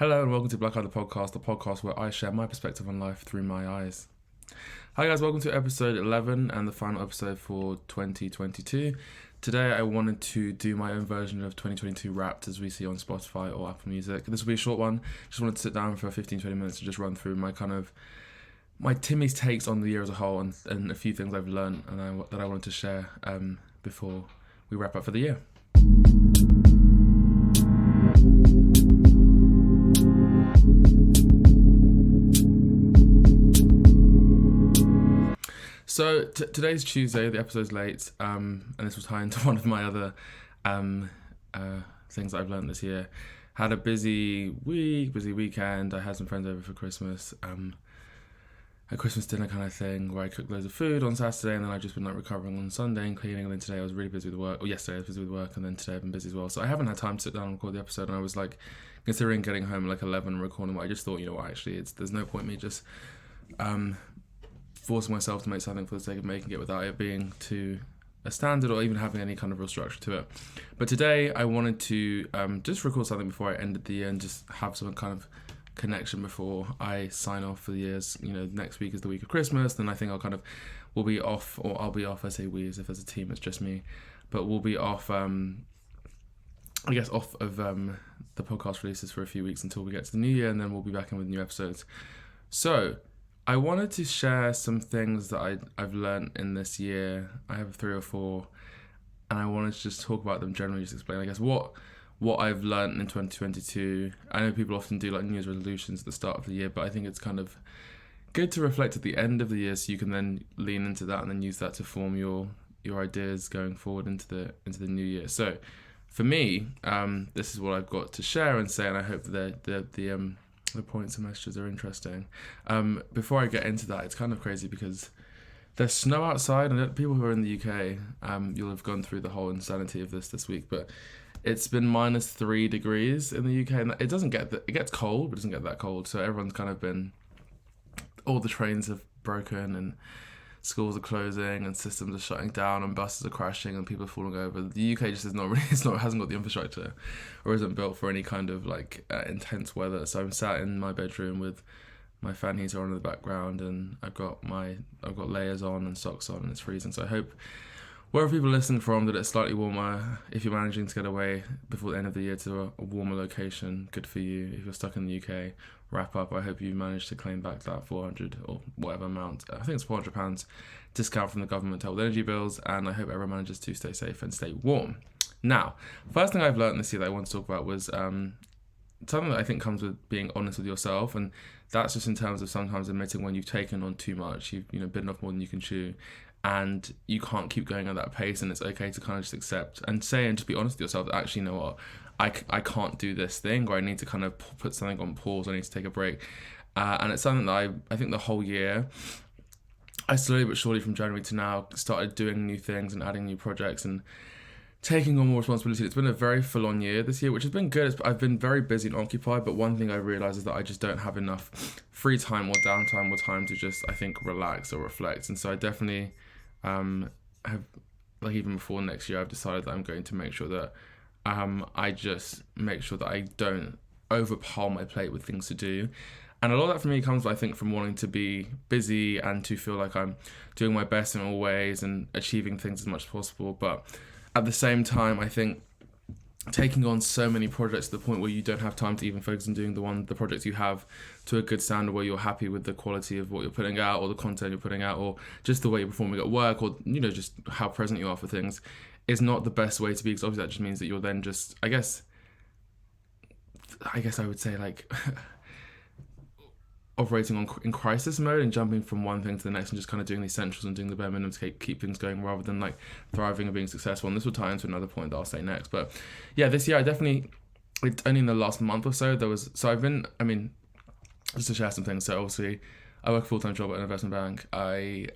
Hello and welcome to Black Eye the podcast where I share my perspective on life through my eyes. Hi guys, welcome to episode 11 and the final episode for 2022. Today I wanted to do my own version of 2022 Wrapped as we see on Spotify or Apple Music. This will be a short one. Just wanted to sit down for 15-20 minutes to just run through my Timi's takes on the year as a whole and a few things I've learned and that I wanted to share before we wrap up for the year. So today's Tuesday, the episode's late, and this was tying into one of my other things that I've learned this year. Had a busy weekend. I had some friends over for Christmas, a Christmas dinner kind of thing where I cooked loads of food on Saturday, and then I've just been recovering on Sunday and cleaning, and then today I was really busy with work, or yesterday I was busy with work, and then today I've been busy as well. So I haven't had time to sit down and record the episode, and I was considering getting home at 11 and recording, but I just thought, actually there's no point in me just forcing myself to make something for the sake of making it without it being to a standard or even having any kind of real structure to it. But today I wanted to just record something before I ended the year and just have some kind of connection before I sign off for the years. Next week is the week of Christmas, then I think we'll be off, or I'll be off. I say we as if as a team, it's just me, but we'll be off off of the podcast releases for a few weeks until we get to the new year, and then we'll be back in with new episodes. So I wanted to share some things that I've learned in this year. I have 3 or 4, and I wanted to just talk about them generally, just explain, what I've learned in 2022. I know people often do New Year's resolutions at the start of the year, but I think it's kind of good to reflect at the end of the year so you can then lean into that and then use that to form your ideas going forward into the new year. So for me, this is what I've got to share and say, and I hope that the points and messages are interesting. Before I get into that, it's kind of crazy because there's snow outside, and people who are in the UK, you'll have gone through the whole insanity of this week, but it's been -3 degrees in the UK, and it gets cold, but it doesn't get that cold. So everyone's kind of all the trains have broken, and schools are closing, and systems are shutting down, and buses are crashing, and people are falling over. The UK just hasn't got the infrastructure, or isn't built for any kind of intense weather. So I'm sat in my bedroom with my fan heater on in the background, and I've got layers on and socks on, and it's freezing. So I hope wherever people are listening from that it's slightly warmer. If you're managing to get away before the end of the year to a warmer location, good for you. If you're stuck in the UK, wrap up. I hope you managed to claim back that 400 or whatever amount. I think it's £400 discount from the government to help with energy bills, and I hope everyone manages to stay safe and stay warm. Now, first thing I've learned this year that I want to talk about was something that I think comes with being honest with yourself, and that's just in terms of sometimes admitting when you've taken on too much, you've bitten off more than you can chew, and you can't keep going at that pace, and it's okay to kind of just accept and say and just be honest with yourself that actually, you know what, I can't do this thing, or I need to kind of put something on pause, I need to take a break. And it's something that I think the whole year, I slowly but surely from January to now started doing new things and adding new projects and taking on more responsibility. It's been a very full-on year this year, which has been good. I've been very busy and occupied, but one thing I realised is that I just don't have enough free time or downtime or time to just, I think, relax or reflect. And so I definitely have, even before next year, I've decided that I'm going to make sure that I just make sure that I don't overpile my plate with things to do. And a lot of that for me comes, I think, from wanting to be busy and to feel like I'm doing my best in all ways and achieving things as much as possible. But at the same time, I think taking on so many projects to the point where you don't have time to even focus on doing the projects you have to a good standard where you're happy with the quality of what you're putting out or the content you're putting out or just the way you're performing at work or, just how present you are for things is not the best way to be, because obviously that just means that you're then just, I guess I would say operating in crisis mode and jumping from one thing to the next and just kind of doing the essentials and doing the bare minimum to keep things going rather than thriving and being successful. And this will tie into another point that I'll say next. But yeah, this year it's only in the last month or so, just to share some things. So obviously I work a full-time job at an investment bank. I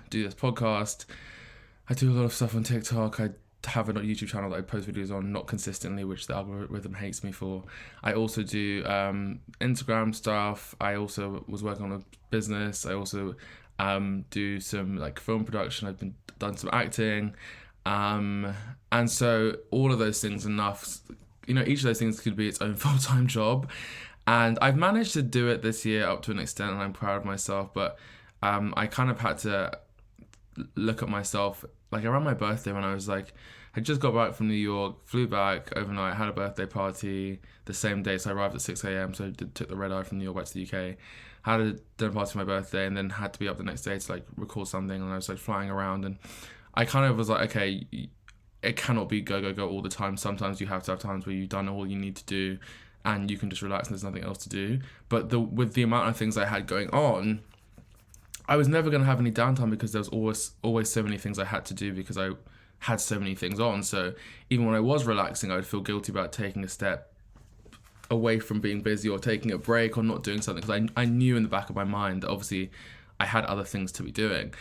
do this podcast. I do a lot of stuff on TikTok. I have a YouTube channel that I post videos on, not consistently, which the algorithm hates me for. I also do Instagram stuff. I also was working on a business. I also do some film production. I've done some acting. And so all of those things enough, each of those things could be its own full-time job. And I've managed to do it this year up to an extent, and I'm proud of myself. But I kind of had to look at myself like around my birthday when I was like, I just got back from New York, flew back overnight, had a birthday party the same day. So I arrived at 6 a.m. So took the red eye from New York back to the UK, had a dinner party for my birthday, and then had to be up the next day to like record something. And I was like flying around, and I kind of was like, okay, it cannot be go, go, go all the time. Sometimes you have to have times where you've done all you need to do and you can just relax and there's nothing else to do. But with the amount of things I had going on, I was never going to have any downtime because there was always so many things I had to do because I had so many things on. So even when I was relaxing, I would feel guilty about taking a step away from being busy or taking a break or not doing something, because I knew in the back of my mind that obviously I had other things to be doing.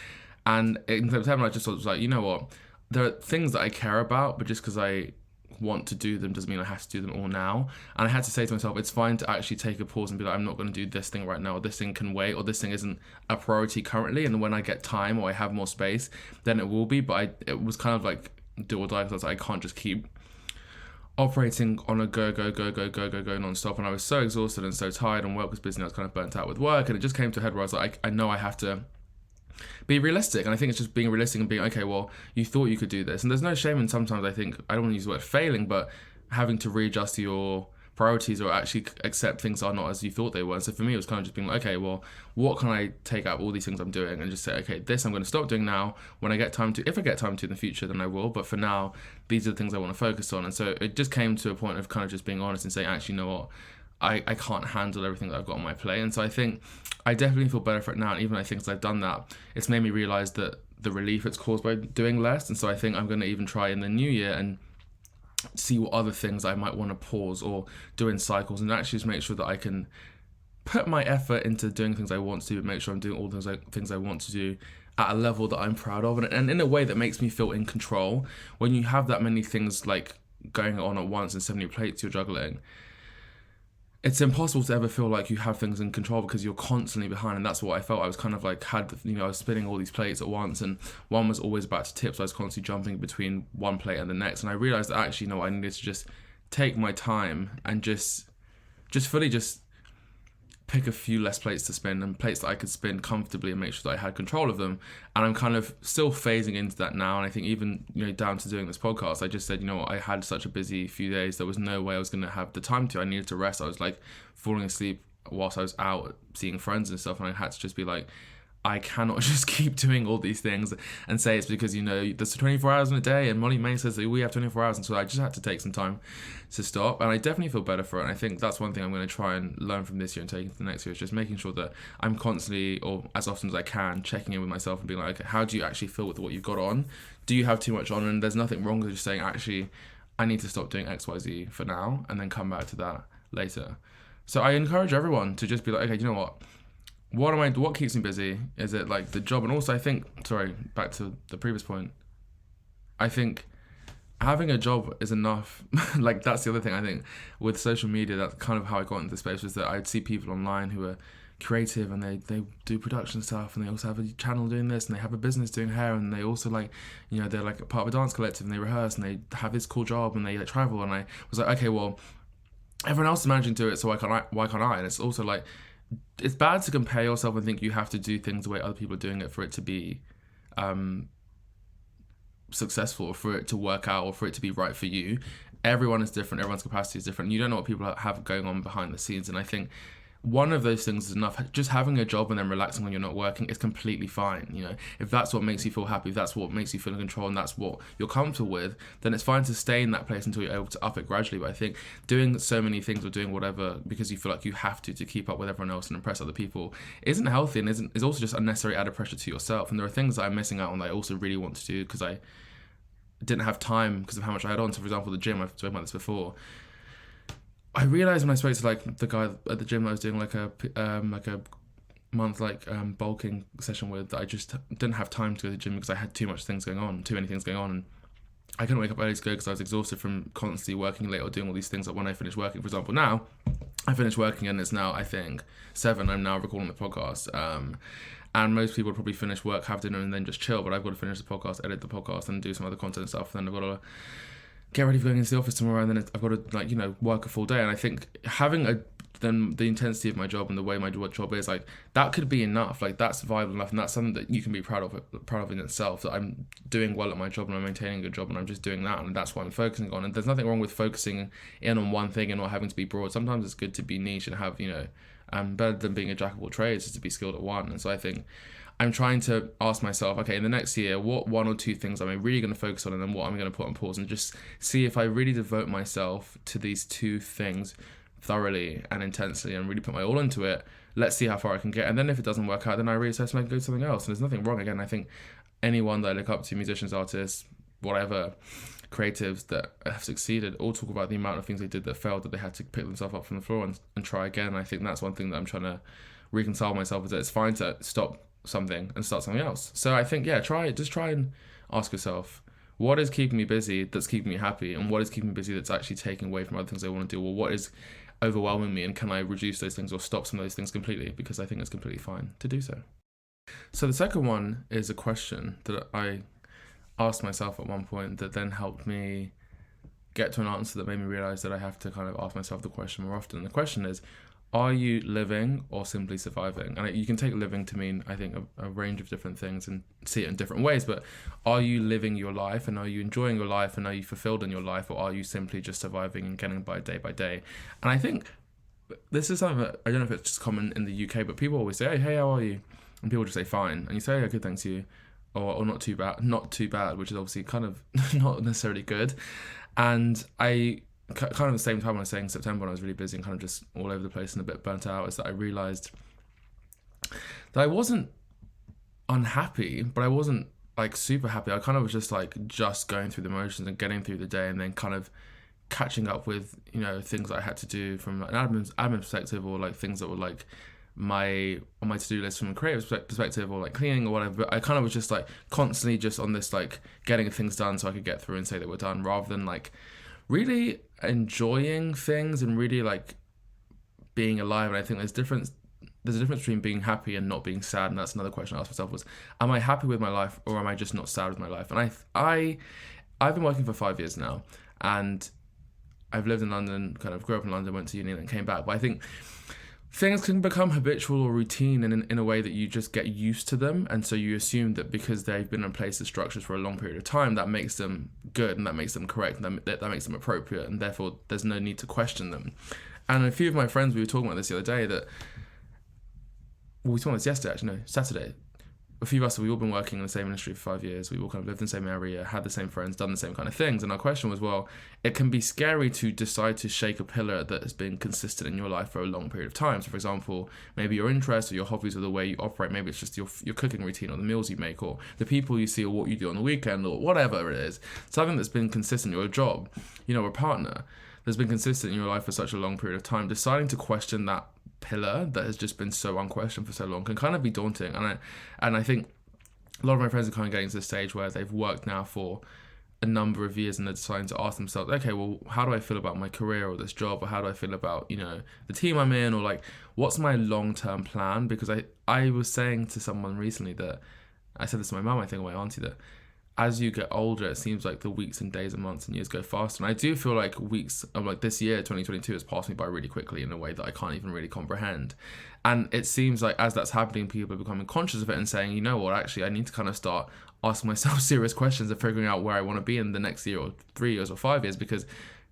And in September, I just was like, you know what? There are things that I care about, but just because I want to do them doesn't mean I have to do them all now. And I had to say to myself, it's fine to actually take a pause and be like, I'm not going to do this thing right now, or this thing can wait, or this thing isn't a priority currently. And when I get time or I have more space, then it will be. But it was kind of like do or die, because I was like, I can't just keep operating on a go non-stop. And I was so exhausted and so tired, and work was busy, and I was kind of burnt out with work. And it just came to a head where I was like, I know I have to be realistic. And I think it's just being realistic and being, okay, well, you thought you could do this. And there's no shame in sometimes, I think, I don't want to use the word failing, but having to readjust your priorities or actually accept things are not as you thought they were. And so for me, it was kind of just being like, okay, well, what can I take out of all these things I'm doing and just say, okay, this I'm going to stop doing now. When I get time to, if I get time to in the future, then I will. But for now, these are the things I want to focus on. And so it just came to a point of kind of just being honest and saying, actually, you know what? I can't handle everything that I've got on my plate. And so I think I definitely feel better for it now. And even I think as I've done that, it's made me realize that the relief it's caused by doing less. And so I think I'm going to even try in the new year and see what other things I might want to pause or do in cycles, and actually just make sure that I can put my effort into doing things I want to do, but make sure I'm doing all those things I want to do at a level that I'm proud of, and in a way that makes me feel in control. When you have that many things like going on at once and so many plates you're juggling, it's impossible to ever feel like you have things in control because you're constantly behind. And that's what I felt. I was kind of like, I was spinning all these plates at once, and one was always about to tip, so I was constantly jumping between one plate and the next. And I realized that actually, I needed to just take my time and just fully just pick a few less plates to spin, and plates that I could spin comfortably and make sure that I had control of them. And I'm kind of still phasing into that now. And I think even, down to doing this podcast, I just said, I had such a busy few days. There was no way I was going to have the time to. I needed to rest. I was like falling asleep whilst I was out seeing friends and stuff. And I had to just be like, I cannot just keep doing all these things and say it's because, there's 24 hours in a day, and Molly May says that we have 24 hours. And so I just had to take some time to stop. And I definitely feel better for it. And I think that's one thing I'm going to try and learn from this year and take into the next year, is just making sure that I'm constantly, or as often as I can, checking in with myself and being like, okay, how do you actually feel with what you've got on? Do you have too much on? And there's nothing wrong with just saying, actually, I need to stop doing X, Y, Z for now, and then come back to that later. So I encourage everyone to just be like, okay, you know what keeps me busy? Is it like the job? And also I think, back to the previous point, I think having a job is enough. Like, that's the other thing. I think with social media, that's kind of how I got into the space, was that I'd see people online who are creative and they do production stuff, and they also have a channel doing this, and they have a business doing hair, and they also they're like a part of a dance collective, and they rehearse, and they have this cool job, and they travel. And I was like, okay, well, everyone else is managing to do it, so why can't I? And it's also like, it's bad to compare yourself and think you have to do things the way other people are doing it for it to be successful, or for it to work out, or for it to be right for you. Everyone is different. Everyone's capacity is different. You don't know what people have going on behind the scenes. And I think one of those things is enough. Just having a job and then relaxing when you're not working is completely fine. If that's what makes you feel happy, if that's what makes you feel in control, and that's what you're comfortable with, then it's fine to stay in that place until you're able to up it gradually. But I think doing so many things or doing whatever because you feel like you have to keep up with everyone else and impress other people isn't healthy, and is also just unnecessary added pressure to yourself. And there are things that I'm missing out on that I also really want to do because I didn't have time because of how much I had on. So for example, the gym, I've spoken about this before. I realized when I spoke to the guy at the gym that I was doing like a month bulking session with, that I just didn't have time to go to the gym because I had too many things going on, and I couldn't wake up early to go because I was exhausted from constantly working late or doing all these things. Like when I finished working, for example, now I finished working and it's now, I think, 7. I'm now recording the podcast. And most people would probably finish work, have dinner, and then just chill. But I've got to finish the podcast, edit the podcast, and do some other content and stuff. And then I've got to get ready for going into the office tomorrow, and then I've got to work a full day. And I think having a then the intensity of my job and the way my job is, like, that could be enough. Like, that's viable enough, and that's something that you can be proud of in itself, that I'm doing well at my job and I'm maintaining a good job and I'm just doing that, and that's what I'm focusing on. And there's nothing wrong with focusing in on one thing and not having to be broad. Sometimes it's good to be niche and have, better than being a jack of all trades is to be skilled at one. And so I think I'm trying to ask myself, okay, in the next year, what one or two things am I really going to focus on, and then what I'm going to put on pause, and just see if I really devote myself to these two things thoroughly and intensely and really put my all into it. Let's see how far I can get. And then if it doesn't work out, then I reassess and I can go to something else. And there's nothing wrong. Again, I think anyone that I look up to, musicians, artists, whatever, creatives that have succeeded, all talk about the amount of things they did that failed, that they had to pick themselves up from the floor and try again. And I think that's one thing that I'm trying to reconcile myself, is that it's fine to stop something and start something else. So I think, try and ask yourself, what is keeping me busy that's keeping me happy, and what is keeping me busy that's actually taking away from other things I want to do, or what is overwhelming me, and can I reduce those things or stop some of those things completely, because I think it's completely fine to do so. So the second one is a question that I asked myself at one point that then helped me get to an answer that made me realize that I have to kind of ask myself the question more often. The question is, are you living or simply surviving? And you can take living to mean, I think, a range of different things and see it in different ways, but are you living your life, and are you enjoying your life, and are you fulfilled in your life, or are you simply just surviving and getting by day by day? And I think this is something that, I don't know if it's just common in the UK, but people always say, hey, how are you? And people just say fine, and you say, yeah, good, thanks you, or not too bad, which is obviously kind of not necessarily good. And I kind of the same time when I was saying September, when I was really busy and kind of just all over the place and a bit burnt out, is that I realised that I wasn't unhappy, but I wasn't like super happy. I kind of was just going through the motions and getting through the day, and then kind of catching up with, things that I had to do from an admin perspective, or like things that were like on my to-do list from a creative perspective, or like cleaning or whatever. But I kind of was just like constantly just on this like getting things done so I could get through and say that we're done, rather than like really enjoying things and really like being alive. And I think there's a difference between being happy and not being sad. And that's another question I asked myself, was, am I happy with my life, or am I just not sad with my life? And I've been working for 5 years now, and I've lived in London, kind of grew up in London, went to uni and then came back. But I think things can become habitual or routine in a way that you just get used to them. And so you assume that because they've been in place as structures for a long period of time, that makes them good and that makes them correct and that makes them appropriate. And therefore, there's no need to question them. And a few of my friends, we were talking about this the other day, we talked about this yesterday, actually, no, Saturday. A few of us, we've all been working in the same industry for 5 years. We all kind of lived in the same area, had the same friends, done the same kind of things. And our question was, well, it can be scary to decide to shake a pillar that has been consistent in your life for a long period of time. So, for example, maybe your interests or your hobbies or the way you operate, maybe it's just your cooking routine or the meals you make or the people you see or what you do on the weekend or whatever it is. Something that's been consistent, your job, a partner that's been consistent in your life for such a long period of time. Deciding to question that pillar that has just been so unquestioned for so long can kind of be daunting. And I think a lot of my friends are kind of getting to the stage where they've worked now for a number of years and they're deciding to ask themselves, okay, well, how do I feel about my career or this job, or how do I feel about, the team I'm in, or like, what's my long-term plan? Because I was saying to someone recently that, I said this to my mum, I think, or my auntie, that as you get older, it seems like the weeks and days and months and years go faster. And I do feel like this year, 2022, has passed me by really quickly in a way that I can't even really comprehend. And it seems like as that's happening, people are becoming conscious of it and saying, you know what, actually, I need to kind of start asking myself serious questions and figuring out where I want to be in the next year or 3 years or 5 years, because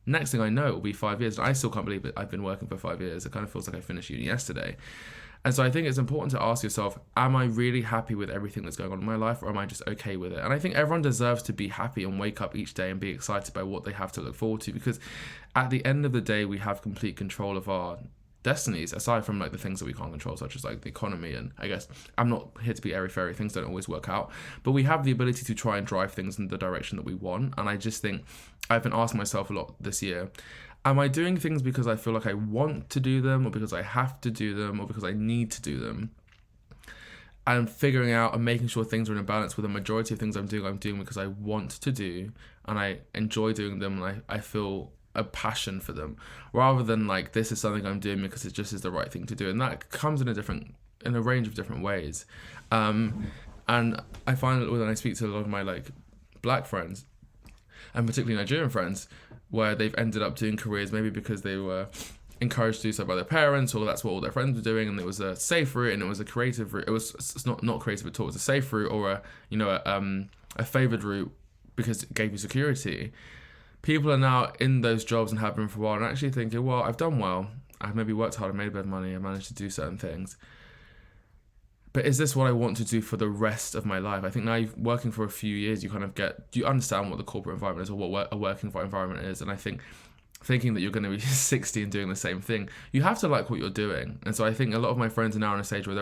next thing I know, it will be 5 years. And I still can't believe it. I've been working for 5 years. It kind of feels like I finished uni yesterday. And so I think it's important to ask yourself, am I really happy with everything that's going on in my life, or am I just okay with it? And I think everyone deserves to be happy and wake up each day and be excited by what they have to look forward to, because at the end of the day, we have complete control of our destinies, aside from like the things that we can't control, such as like the economy. And I guess I'm not here to be airy-fairy, things don't always work out, but we have the ability to try and drive things in the direction that we want. And I just think I've been asking myself a lot this year, am I doing things because I feel like I want to do them, or because I have to do them, or because I need to do them? And figuring out and making sure things are in a balance with the majority of things I'm doing because I want to do, and I enjoy doing them, and I feel a passion for them, rather than like, this is something I'm doing because it just is the right thing to do. And that comes in a range of different ways. And I find that when I speak to a lot of my like black friends, and particularly Nigerian friends, where they've ended up doing careers maybe because they were encouraged to do so by their parents, or that's what all their friends were doing, and it was a safe route and it was a creative route. It's not creative at all. It was a safe route, or a favored route because it gave you security. People are now in those jobs and have been for a while and actually thinking, well, I've done well. I've maybe worked hard, I made a bit of money, I managed to do certain things. But is this what I want to do for the rest of my life? I think now you're working for a few years, you understand what the corporate environment is, or what a working environment is. And I think thinking that you're going to be 60 and doing the same thing, you have to like what you're doing. And so I think a lot of my friends are now in a stage where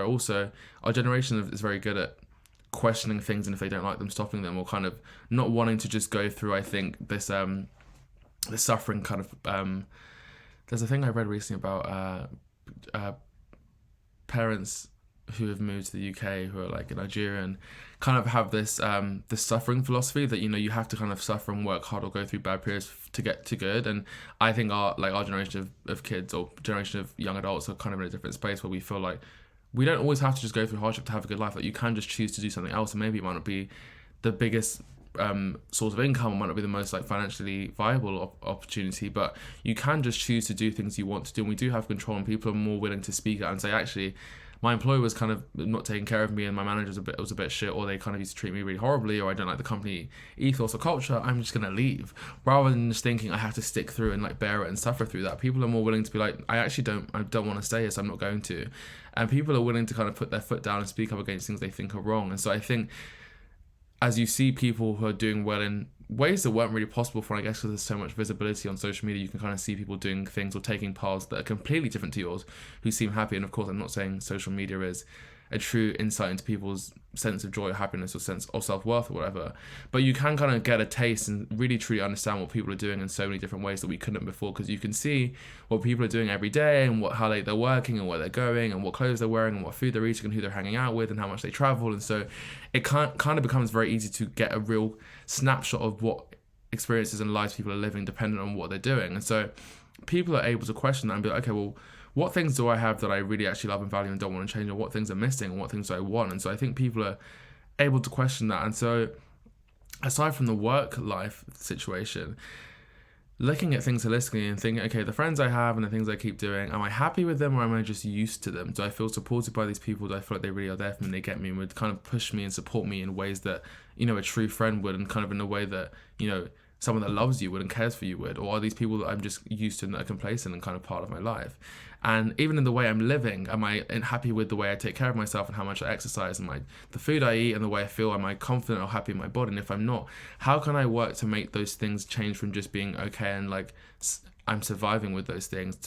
our generation is very good at questioning things, and if they don't like them, stopping them, or kind of not wanting to just go through, I think, this suffering kind of, there's a thing I read recently about parents who have moved to the UK who are like Nigerian, kind of have this suffering philosophy that you have to kind of suffer and work hard or go through bad periods to get to good. And I think our generation of kids, or generation of young adults, are kind of in a different space where we feel like we don't always have to just go through hardship to have a good life. Like, you can just choose to do something else, and maybe it might not be the biggest source of income, or might not be the most like financially viable opportunity, but you can just choose to do things you want to do, and we do have control, and people are more willing to speak out and say, actually, my employer was kind of not taking care of me, and my manager was a bit shit, or they kind of used to treat me really horribly, or I don't like the company ethos or culture, I'm just gonna leave, rather than just thinking I have to stick through and like bear it and suffer through that. People are more willing to be like, I don't want to stay here, so I'm not going to. And people are willing to kind of put their foot down and speak up against things they think are wrong. And so I think, as you see people who are doing well in ways that weren't really possible for, I guess, because there's so much visibility on social media, you can kind of see people doing things or taking paths that are completely different to yours, who seem happy. And of course, I'm not saying social media is a true insight into people's sense of joy or happiness or sense of self-worth or whatever, but you can kind of get a taste and really truly understand what people are doing in so many different ways that we couldn't before, because you can see what people are doing every day, and how late they're working, and where they're going, and what clothes they're wearing, and what food they're eating, and who they're hanging out with, and how much they travel. And so it kind of becomes very easy to get a real snapshot of what experiences and lives people are living dependent on what they're doing. And so people are able to question that and be like, okay, well, what things do I have that I really actually love and value and don't want to change, or what things are missing, and what things do I want? And so I think people are able to question that. And so aside from the work life situation, looking at things holistically and thinking, okay, the friends I have and the things I keep doing, am I happy with them, or am I just used to them? Do I feel supported by these people? Do I feel like they really are there for me and they get me and would kind of push me and support me in ways that, a true friend would, and kind of in a way that, someone that loves you would and cares for you would? Or are these people that I'm just used to and that are complacent and kind of part of my life? And even in the way I'm living, am I happy with the way I take care of myself and how much I exercise, and the food I eat and the way I feel? Am I confident or happy in my body? And if I'm not, how can I work to make those things change from just being okay and like I'm surviving with those things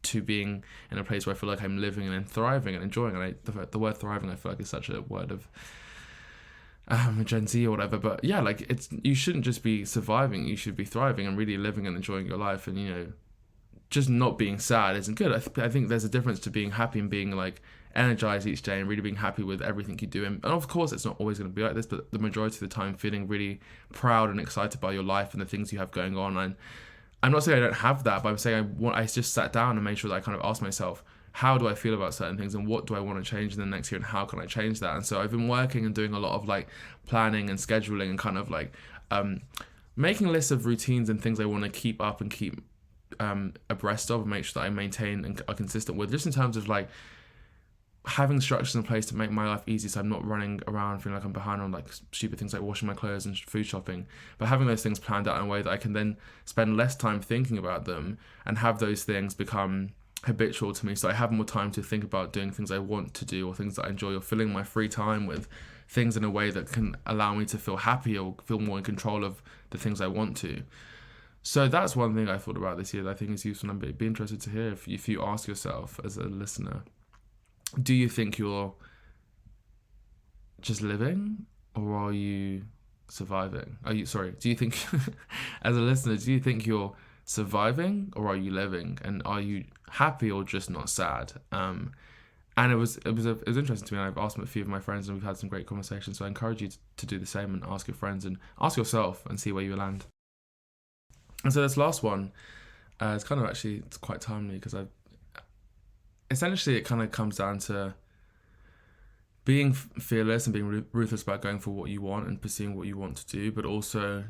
to being in a place where I feel like I'm living and thriving and enjoying? And the word thriving, I feel like, is such a word of Gen Z or whatever, but yeah, like you shouldn't just be surviving, you should be thriving and really living and enjoying your life. And just not being sad isn't good. I think there's a difference to being happy and being like energized each day and really being happy with everything you do. And of course, it's not always going to be like this, but the majority of the time feeling really proud and excited by your life and the things you have going on. And I'm not saying I don't have that, but I'm saying I just sat down and made sure that I kind of asked myself, how do I feel about certain things, and what do I want to change in the next year, and how can I change that? And so I've been working and doing a lot of like planning and scheduling and kind of like making lists of routines and things I want to keep up and keep abreast of, and make sure that I maintain and are consistent with, just in terms of like having structures in place to make my life easy, so I'm not running around feeling like I'm behind on like stupid things like washing my clothes and food shopping, but having those things planned out in a way that I can then spend less time thinking about them and have those things become habitual to me, so I have more time to think about doing things I want to do or things that I enjoy, or filling my free time with things in a way that can allow me to feel happy or feel more in control of the things I want to. So that's one thing I thought about this year that I think is useful, and I'd be interested to hear if you ask yourself as a listener, do you think you're just living, or are you surviving? Do you think as a listener, do you think you're surviving, or are you living? And are you happy or just not sad? And it was interesting to me, and I've asked a few of my friends and we've had some great conversations, so I encourage you to do the same and ask your friends and ask yourself and see where you land. And so this last one, it's quite timely, because essentially it kind of comes down to being fearless and being ruthless about going for what you want and pursuing what you want to do, but also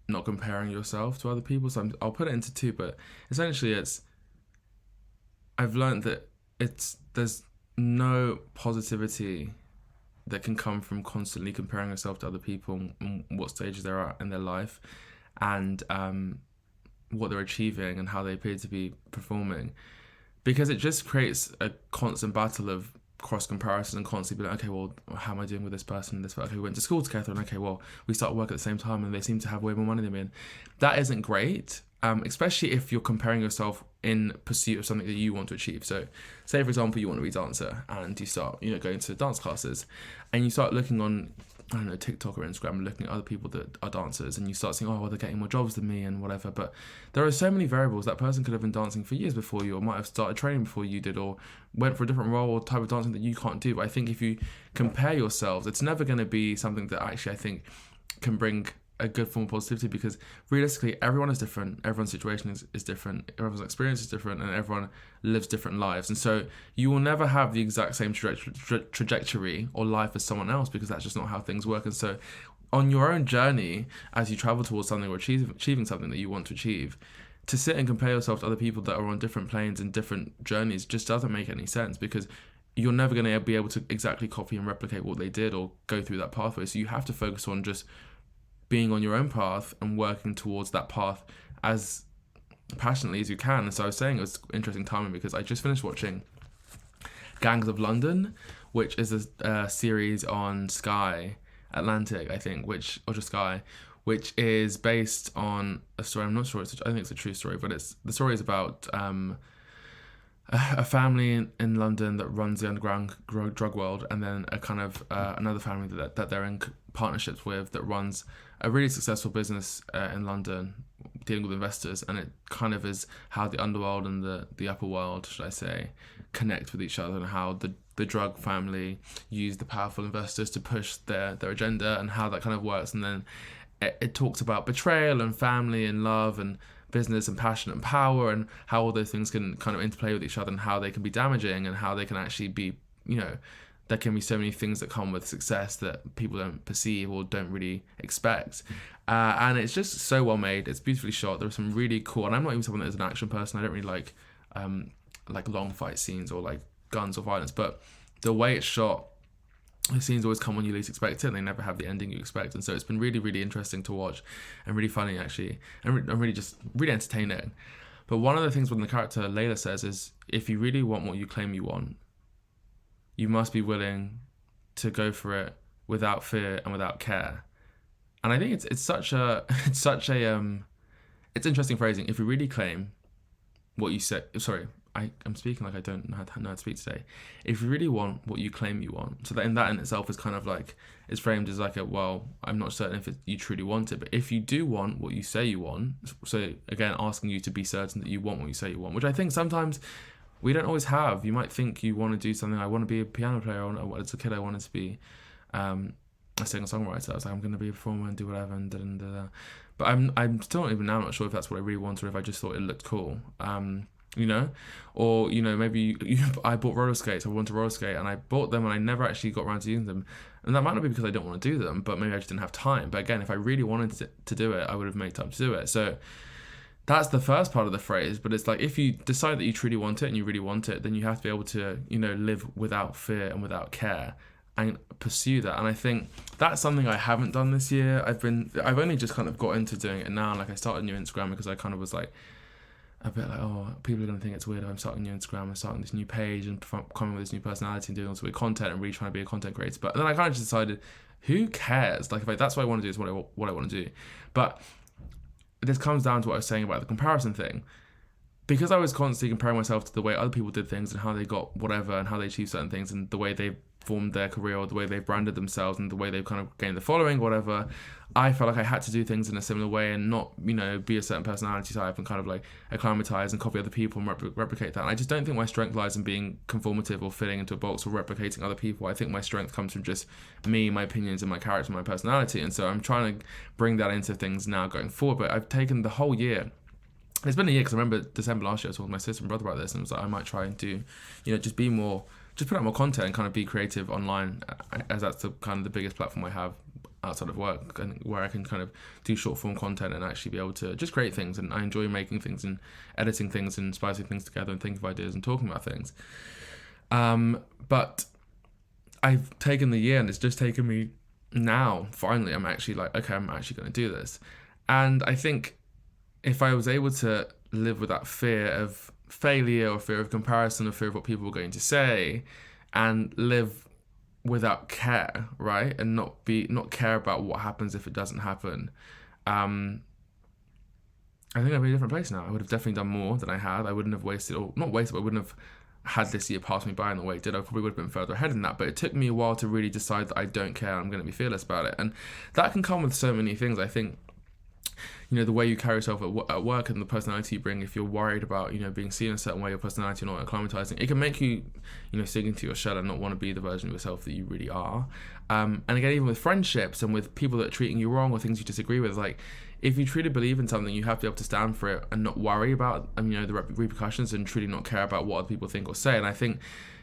not comparing yourself to other people. So I'll put it into two, but essentially I've learned that there's no positivity that can come from constantly comparing yourself to other people and what stages they're at in their life, and what they're achieving and how they appear to be performing, because it just creates a constant battle of cross comparison and constantly be like, okay, well, how am I doing with this person? Okay, we went to school together, and okay, well, we started work at the same time, and they seem to have way more money than me. And that isn't great, especially if you're comparing yourself in pursuit of something that you want to achieve. So, say for example, you want to be a dancer, and you start, going to dance classes, and you start looking on, I don't know, TikTok or Instagram, looking at other people that are dancers, and you start saying, oh, well, they're getting more jobs than me and whatever. But there are so many variables. That person could have been dancing for years before you, or might have started training before you did, or went for a different role or type of dancing that you can't do. But I think if you compare yourselves, it's never going to be something that actually I think can bring a good form of positivity, because realistically everyone is different, everyone's situation is different, everyone's experience is different, and everyone lives different lives, and so you will never have the exact same trajectory or life as someone else, because that's just not how things work. And so on your own journey, as you travel towards something or achieving something that you want to achieve, to sit and compare yourself to other people that are on different planes and different journeys just doesn't make any sense, because you're never going to be able to exactly copy and replicate what they did or go through that pathway. So you have to focus on just being on your own path and working towards that path as passionately as you can. And so I was saying it was interesting timing, because I just finished watching Gangs of London, which is a series on Sky Atlantic, I think, or just Sky, which is based on a story. I'm not sure. I think it's a true story, but the story is about a family in London that runs the underground drug world, and then a kind of another family that they're in partnerships with that runs a really successful business in London, dealing with investors. And it kind of is how the underworld and the upper world, should I say, connect with each other, and how the drug family use the powerful investors to push their agenda, and how that kind of works. And then it talks about betrayal and family and love and business and passion and power, and how all those things can kind of interplay with each other, and how they can be damaging, and how they can actually be, there can be so many things that come with success that people don't perceive or don't really expect. And it's just so well made. It's beautifully shot. There are some really cool, and I'm not even someone that is an action person. I don't really like long fight scenes or like guns or violence, but the way it's shot, the scenes always come when you least expect it, and they never have the ending you expect. And so it's been really, really interesting to watch, and really funny actually, and really entertaining. But one of the things when the character Layla says is, if you really want what you claim you want, you must be willing to go for it without fear and without care. And I think it's interesting phrasing. If you really claim what you say, I'm speaking like I don't know how to speak today. If you really want what you claim you want, so that in itself is kind of like, it's framed as like I'm not certain if you truly want it, but if you do want what you say you want, so again, asking you to be certain that you want what you say you want, which I think sometimes we don't always have. You might think you want to do something. I want to be a piano player. As a kid, I wanted to be a singer-songwriter. I was like, I'm going to be a performer and do whatever and da. But I'm still even now not sure if that's what I really want, or if I just thought it looked cool. Or maybe I bought roller skates. I wanted to roller skate, and I bought them, and I never actually got around to using them. And that might not be because I don't want to do them, but maybe I just didn't have time. But again, if I really wanted to do it, I would have made time to do it. So that's the first part of the phrase. But it's like, if you decide that you truly want it and you really want it, then you have to be able to, live without fear and without care and pursue that. And I think that's something I haven't done this year. I've only just kind of got into doing it now. Like, I started a new Instagram because I kind of was like, a bit like, oh, people are going to think it's weird. I'm starting a new Instagram and starting this new page and coming with this new personality and doing all this weird content and really trying to be a content creator. But then I kind of just decided, who cares? Like, if that's what I want to do, is what I want to do. But this comes down to what I was saying about the comparison thing. Because I was constantly comparing myself to the way other people did things and how they got whatever and how they achieved certain things and the way they formed their career or the way they branded themselves and the way they've kind of gained the following, whatever, I felt like I had to do things in a similar way and not, be a certain personality type and kind of like acclimatize and copy other people and replicate that. And I just don't think my strength lies in being conformative or fitting into a box or replicating other people. I think my strength comes from just me, my opinions and my character, my personality. And so I'm trying to bring that into things now going forward. But I've taken the whole year. It's been a year, because I remember December last year I was talking to my sister and brother about this, and I was like, I might try and do, just put out more content and kind of be creative online, as that's the kind of the biggest platform I have outside of work, and where I can kind of do short form content and actually be able to just create things. And I enjoy making things and editing things and splicing things together and thinking of ideas and talking about things. But I've taken the year, and it's just taken me now, finally, I'm actually like, okay, I'm actually going to do this. And I think if I was able to live with that fear of failure or fear of comparison or fear of what people were going to say, and live without care, right? And not care about what happens if it doesn't happen. I think I'd be in a different place now. I would have definitely done more than I had. I wouldn't have wasted, or not wasted, but I wouldn't have had this year pass me by in the way it did. I probably would have been further ahead than that, but it took me a while to really decide that I don't care, I'm going to be fearless about it. And that can come with so many things. I think, the way you carry yourself at work and the personality you bring, if you're worried about, being seen a certain way, your personality, not acclimatizing, it can make you, sink into your shell and not want to be the version of yourself that you really are. And again, even with friendships and with people that are treating you wrong or things you disagree with, like, if you truly believe in something, you have to be able to stand for it and not worry about, the repercussions, and truly not care about what other people think or say. And I think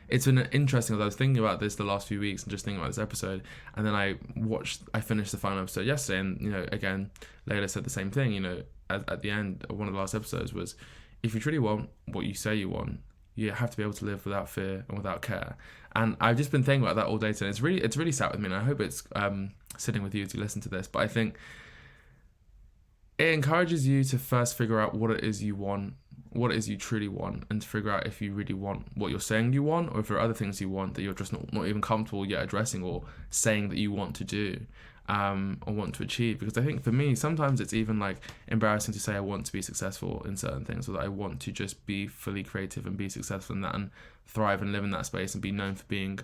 it's been interesting, as I was thinking about this the last few weeks and just thinking about this episode, and then I finished the final episode yesterday, and, again, Layla said the same thing, at the end of one of the last episodes was, if you truly want what you say you want, you have to be able to live without fear and without care. And I've just been thinking about that all day today. It's really sat with me, and I hope it's sitting with you as you listen to this. But I think it encourages you to first figure out what it is you want, what it is you truly want, and to figure out if you really want what you're saying you want, or if there are other things you want that you're just not even comfortable yet addressing or saying that you want to do, or want to achieve. Because I think for me, sometimes it's even like embarrassing to say I want to be successful in certain things, or that I want to just be fully creative and be successful in that and thrive and live in that space and be known for being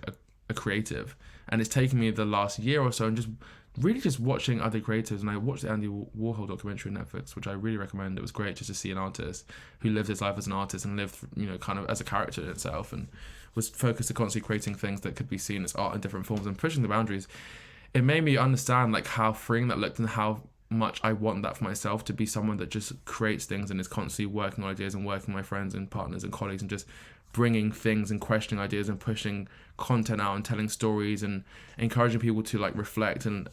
a creative. And it's taken me the last year or so and just watching other creatives, and I watched the Andy Warhol documentary on Netflix, which I really recommend. It was great just to see an artist who lived his life as an artist and lived, kind of as a character in itself, and was focused on constantly creating things that could be seen as art in different forms and pushing the boundaries. It made me understand like how freeing that looked and how much I want that for myself, to be someone that just creates things and is constantly working on ideas and working with my friends and partners and colleagues and just bringing things and questioning ideas and pushing content out and telling stories and encouraging people to like reflect and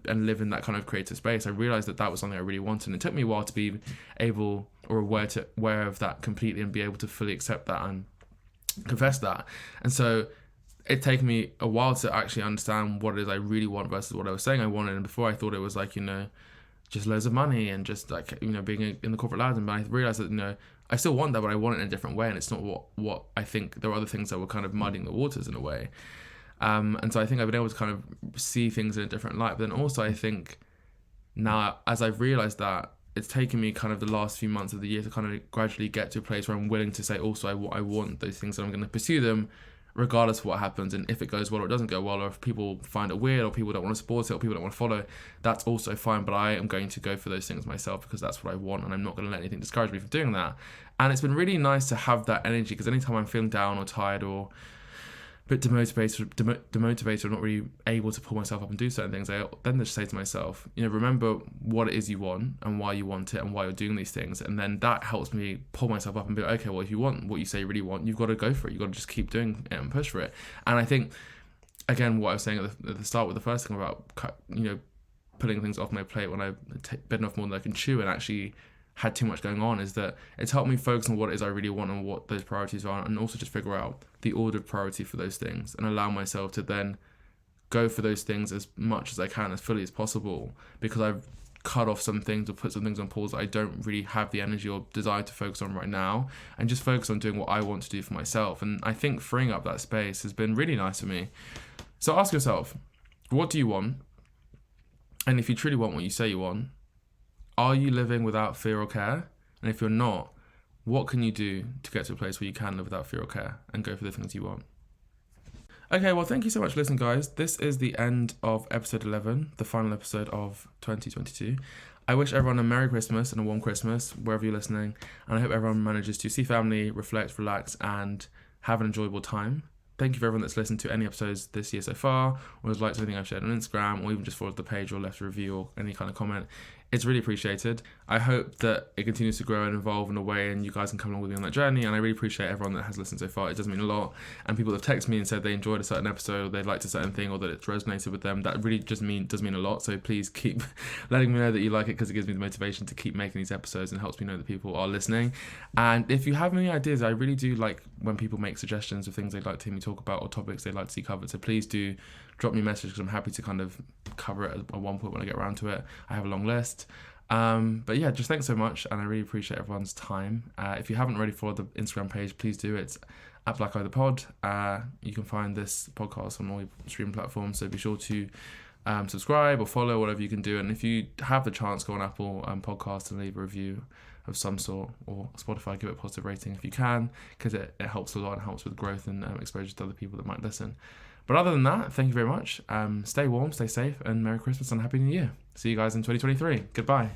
live in that kind of creative space. I realized that was something I really wanted, and it took me a while to be able or aware of that completely and be able to fully accept that and confess that. And so it taken me a while to actually understand what it is I really want versus what I was saying I wanted. And before, I thought it was like, just loads of money and just like, being in the corporate ladder. But I realized that, I still want that, but I want it in a different way. And it's not what I think. There are other things that were kind of muddying the waters in a way. And so I think I've been able to kind of see things in a different light. But then also I think now, as I've realized that, it's taken me kind of the last few months of the year to kind of gradually get to a place where I'm willing to say also I want those things, and I'm going to pursue them regardless of what happens. And if it goes well or it doesn't go well, or if people find it weird or people don't want to support it or people don't want to follow, that's also fine. But I am going to go for those things myself because that's what I want, and I'm not going to let anything discourage me from doing that. And it's been really nice to have that energy, because anytime I'm feeling down or tired or a bit demotivated or not really able to pull myself up and do certain things, I then just say to myself, remember what it is you want and why you want it and why you're doing these things. And then that helps me pull myself up and be like, okay, well, if you want what you say you really want, you've got to go for it. You've got to just keep doing it and push for it. And I think, again, what I was saying at the start with the first thing about, putting things off my plate when I've bitten off more than I can chew and actually had too much going on, is that it's helped me focus on what it is I really want and what those priorities are, and also just figure out the order of priority for those things and allow myself to then go for those things as much as I can, as fully as possible, because I've cut off some things or put some things on pause that I don't really have the energy or desire to focus on right now, and just focus on doing what I want to do for myself. And I think freeing up that space has been really nice for me. So ask yourself, what do you want? And if you truly want what you say you want, are you living without fear or care? And if you're not, what can you do to get to a place where you can live without fear or care and go for the things you want? Okay, well, thank you so much for listening, guys. This is the end of episode 11, the final episode of 2022. I wish everyone a Merry Christmas and a warm Christmas, wherever you're listening. And I hope everyone manages to see family, reflect, relax, and have an enjoyable time. Thank you for everyone that's listened to any episodes this year so far, or has liked anything I've shared on Instagram, or even just followed the page or left a review or any kind of comment. It's really appreciated. I hope that it continues to grow and evolve in a way, and you guys can come along with me on that journey. And I really appreciate everyone that has listened so far. It does mean a lot. And people that have texted me and said they enjoyed a certain episode, or they liked a certain thing, or that it's resonated with them. That really does mean a lot. So please keep letting me know that you like it, because it gives me the motivation to keep making these episodes and helps me know that people are listening. And if you have any ideas, I really do like when people make suggestions of things they'd like to hear me talk about or topics they'd like to see covered. So please do drop me a message, because I'm happy to kind of cover it at one point when I get around to it. I have a long list. But yeah, just thanks so much, and I really appreciate everyone's time. If you haven't already followed the Instagram page, please do. It's at Black Eye the Pod. You can find this podcast on all your streaming platforms, so be sure to subscribe or follow, whatever you can do. And if you have the chance, go on Apple Podcast and leave a review of some sort, or Spotify, give it a positive rating if you can, because it helps a lot and helps with growth and exposure to other people that might listen. But other than that, thank you very much. Stay warm, stay safe, and Merry Christmas and Happy New Year. See you guys in 2023. Goodbye.